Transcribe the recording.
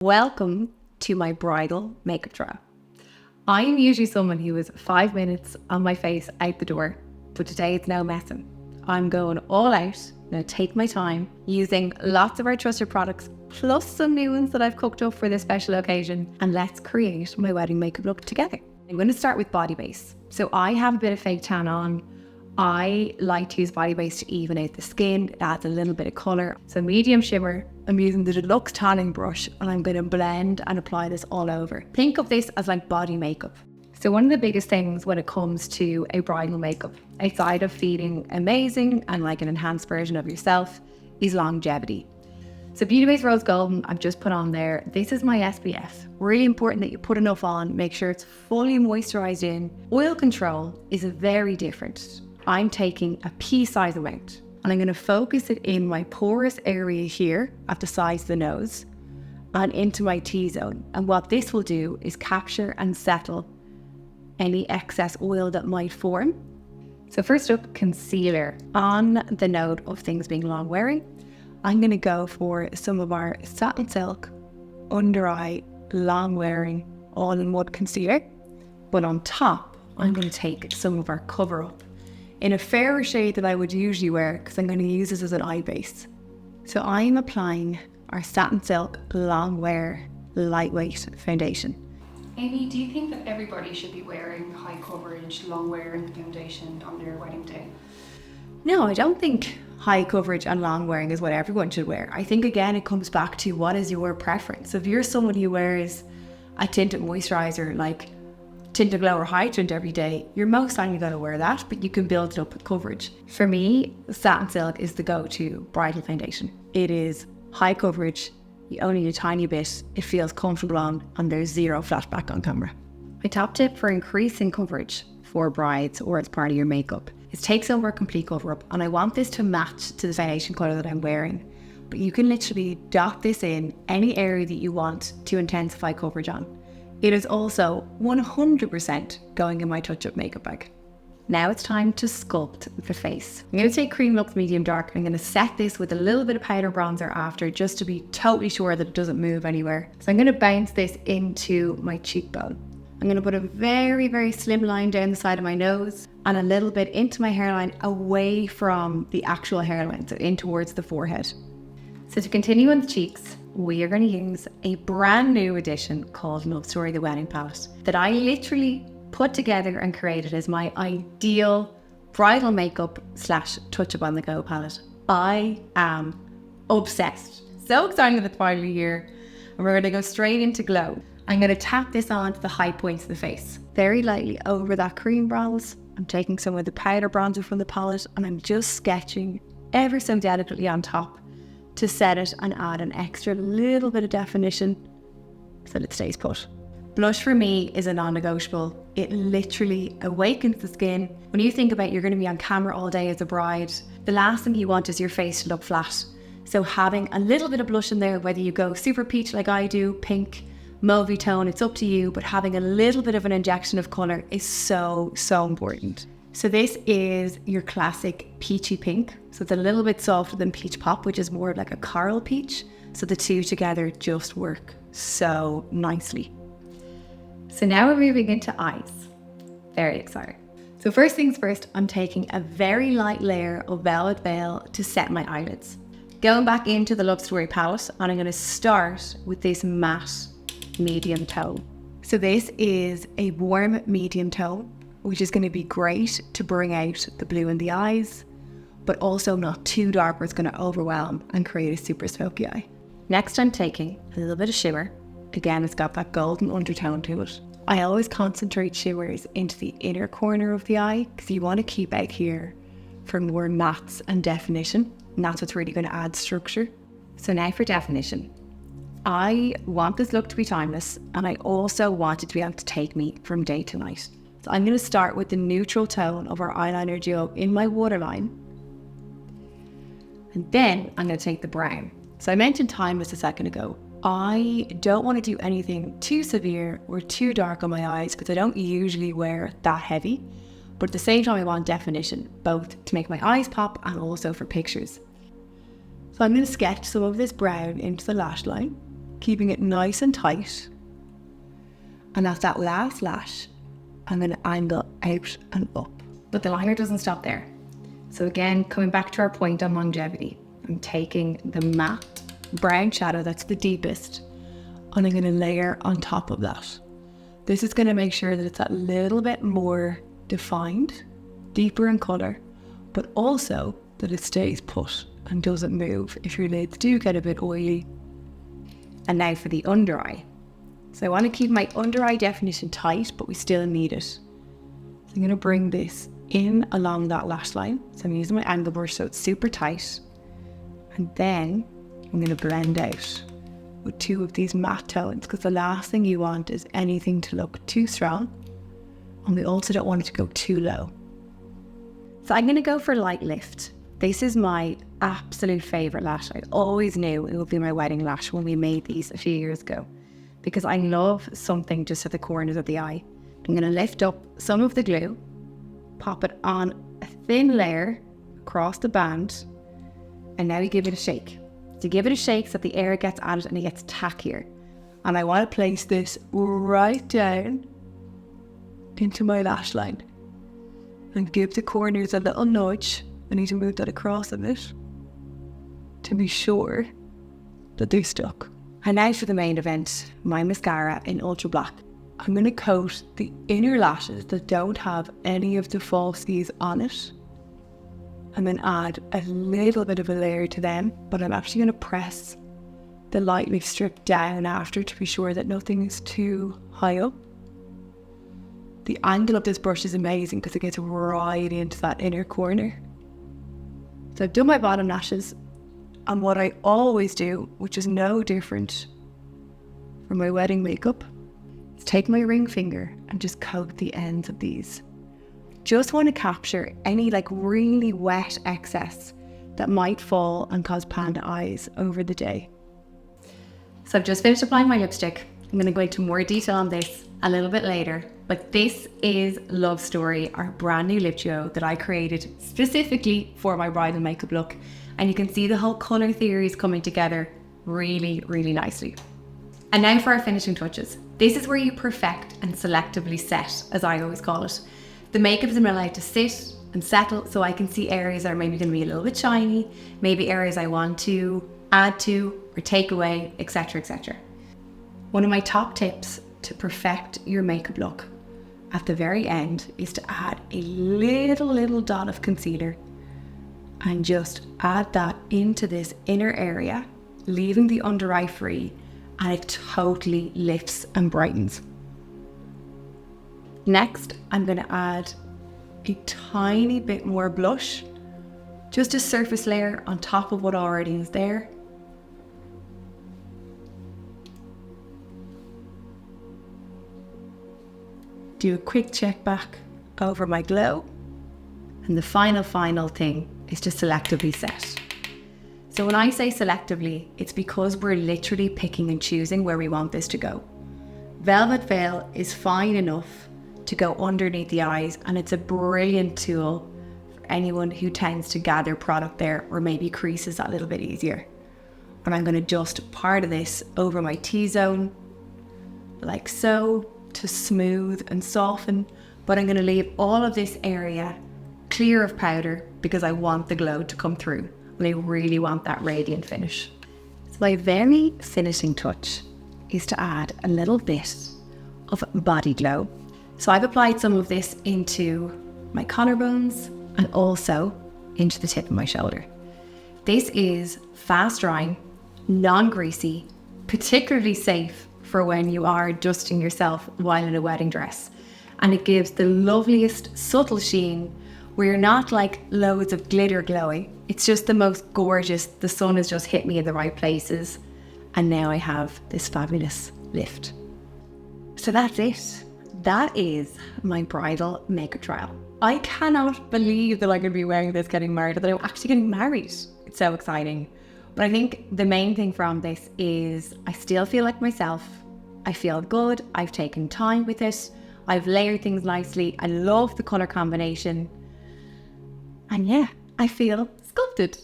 Welcome to my bridal makeup trial. I'm usually someone who is 5 minutes on my face out the door, but today it's no messing. I'm going all out, now take my time, using lots of our trusted products, plus some new ones that I've cooked up for this special occasion, and let's create my wedding makeup look together. I'm going to start with body base. So I have a bit of fake tan on. I like to use body base to even out the skin. It adds a little bit of colour. So medium shimmer. I'm using the Deluxe tanning brush and I'm going to blend and apply this all over. Think of this as like body makeup. So one of the biggest things when it comes to a bridal makeup, outside of feeling amazing and like an enhanced version of yourself, is longevity. So Beauty Base Rose Golden, I've just put on there. This is my SPF. Really important that you put enough on, make sure it's fully moisturised in. Oil control is very different. I'm taking a pea-size amount and I'm going to focus it in my porous area here at the sides of the nose and into my T-zone. And what this will do is capture and settle any excess oil that might form. So first up, concealer. On the note of things being long wearing, I'm going to go for some of our Satin Silk Under Eye Long Wearing All-in-One Concealer. But on top, I'm going to take some of our Cover Up in a fairer shade than I would usually wear because I'm going to use this as an eye base. So I'm applying our Satin Silk Long Wear Lightweight Foundation. Aimee, do you think that everybody should be wearing high coverage, long wearing foundation on their wedding day? No, I don't think high coverage and long wearing is what everyone should wear. I think again it comes back to what is your preference. If you're someone who wears a tinted moisturiser like Tinted Glow or Hydrant every day, you're most likely going to wear that, but you can build it up with coverage. For me, Satin Silk is the go-to bridal foundation. It is high coverage, you only need a tiny bit, it feels comfortable on, and there's zero flashback on camera. My top tip for increasing coverage for brides or as part of your makeup is take some of our complete cover up, and I want this to match to the foundation colour that I'm wearing. But you can literally dot this in any area that you want to intensify coverage on. It is also 100% going in my touch-up makeup bag. Now it's time to sculpt the face. I'm going to take Cream Lux Medium Dark. I'm going to set this with a little bit of powder bronzer after just to be totally sure that it doesn't move anywhere. So I'm going to bounce this into my cheekbone. I'm going to put a very, very slim line down the side of my nose and a little bit into my hairline away from the actual hairline, so in towards the forehead. So to continue on the cheeks, we are going to use a brand new edition called Love Story The Wedding Palette that I literally put together and created as my ideal bridal makeup / touch-up on the go palette. I am obsessed. So excited at the final year, and we're going to go straight into glow. I'm going to tap this onto the high points of the face, very lightly over that cream bronze. I'm taking some of the powder bronzer from the palette and I'm just sketching ever so delicately on top to set it and add an extra little bit of definition so that it stays put. Blush for me is a non-negotiable. It literally awakens the skin. When you think about you're going to be on camera all day as a bride, the last thing you want is your face to look flat. So having a little bit of blush in there, whether you go super peach like I do, pink, mauvey tone, it's up to you, but having a little bit of an injection of colour is so important. So this is your classic peachy pink. So it's a little bit softer than Peach Pop, which is more like a coral peach. So the two together just work so nicely. So now we're moving into eyes. Very exciting. So first things first, I'm taking a very light layer of Velvet Veil to set my eyelids. Going back into the Love Story palette, and I'm going to start with this matte medium tone. So this is a warm medium tone, which is going to be great to bring out the blue in the eyes, but also not too dark where it's going to overwhelm and create a super smoky eye. Next, I'm taking a little bit of shimmer. Again, it's got that golden undertone to it. I always concentrate shimmers into the inner corner of the eye because you want to keep out here for more mattes and definition, and that's what's really going to add structure. So now for definition. I want this look to be timeless, and I also want it to be able to take me from day to night. So I'm going to start with the neutral tone of our eyeliner duo in my waterline. And then I'm going to take the brown. So I mentioned timeless a second ago. I don't want to do anything too severe or too dark on my eyes because I don't usually wear that heavy. But at the same time, I want definition, both to make my eyes pop and also for pictures. So I'm going to sketch some of this brown into the lash line. keeping it nice and tight. And at that last lash, I'm going to angle out and up. But the liner doesn't stop there. So again, coming back to our point on longevity, I'm taking the matte brown shadow that's the deepest, and I'm going to layer on top of that. This is going to make sure that it's a little bit more defined, deeper in colour, but also that it stays put and doesn't move if your lids do get a bit oily. And now for the under eye. So I want to keep my under eye definition tight, but we still need it. So I'm going to bring this in along that lash line. So I'm using my angle brush so it's super tight. And then I'm going to blend out with 2 of these matte tones, because the last thing you want is anything to look too strong. And we also don't want it to go too low. So I'm going to go for light lift. This is my absolute favourite lash. I always knew it would be my wedding lash when we made these a few years ago, because I love something just at the corners of the eye. I'm going to lift up some of the glue, pop it on a thin layer across the band, and now we give it a shake. So give it a shake so that the air gets added and it gets tackier. And I want to place this right down into my lash line and give the corners a little nudge. I need to move that across a bit to be sure that they're stuck. And now for the main event, my mascara in Ultra Black. I'm going to coat the inner lashes that don't have any of the falsies on it, and then add a little bit of a layer to them, but I'm actually going to press the light lift strip down after to be sure that nothing is too high up. The angle of this brush is amazing because it gets right into that inner corner. So I've done my bottom lashes, and what I always do, which is no different from my wedding makeup, is take my ring finger and just coat the ends of these. Just want to capture any really wet excess that might fall and cause panda eyes over the day. So I've just finished applying my lipstick. I'm going to go into more detail on this a little bit later, but this is Love Story, our brand new lip duo that I created specifically for my bridal makeup look. And you can see the whole colour theories coming together really, really nicely. And now for our finishing touches. This is where you perfect and selectively set, as I always call it. The makeup is allowed to sit and settle so I can see areas that are maybe going to be a little bit shiny, maybe areas I want to add to or take away, etc, etc. One of my top tips to perfect your makeup look at the very end is to add a little dot of concealer and just add that into this inner area, leaving the under eye free, and it totally lifts and brightens. Next, I'm going to add a tiny bit more blush, just a surface layer on top of what already is there. Do a quick check back over my glow. And the final thing is to selectively set. So when I say selectively, it's because we're literally picking and choosing where we want this to go. Velvet Veil is fine enough to go underneath the eyes, and it's a brilliant tool for anyone who tends to gather product there or maybe creases that little bit easier. And I'm going to just part of this over my T-zone like so to smooth and soften, but I'm going to leave all of this area clear of powder because I want the glow to come through and I really want that radiant finish. So my very finishing touch is to add a little bit of body glow. So I've applied some of this into my collarbones and also into the tip of my shoulder. This is fast drying, non-greasy, particularly safe for when you are adjusting yourself while in a wedding dress. And it gives the loveliest subtle sheen where you're not like loads of glitter glowing. It's just the most gorgeous. The sun has just hit me in the right places. And now I have this fabulous lift. So that's it. That is my bridal makeup trial. I cannot believe that I'm going to be wearing this getting married, that I'm actually getting married. It's so exciting. But I think the main thing from this is I still feel like myself. I feel good. I've taken time with it. I've layered things nicely. I love the colour combination. And yeah, I feel sculpted.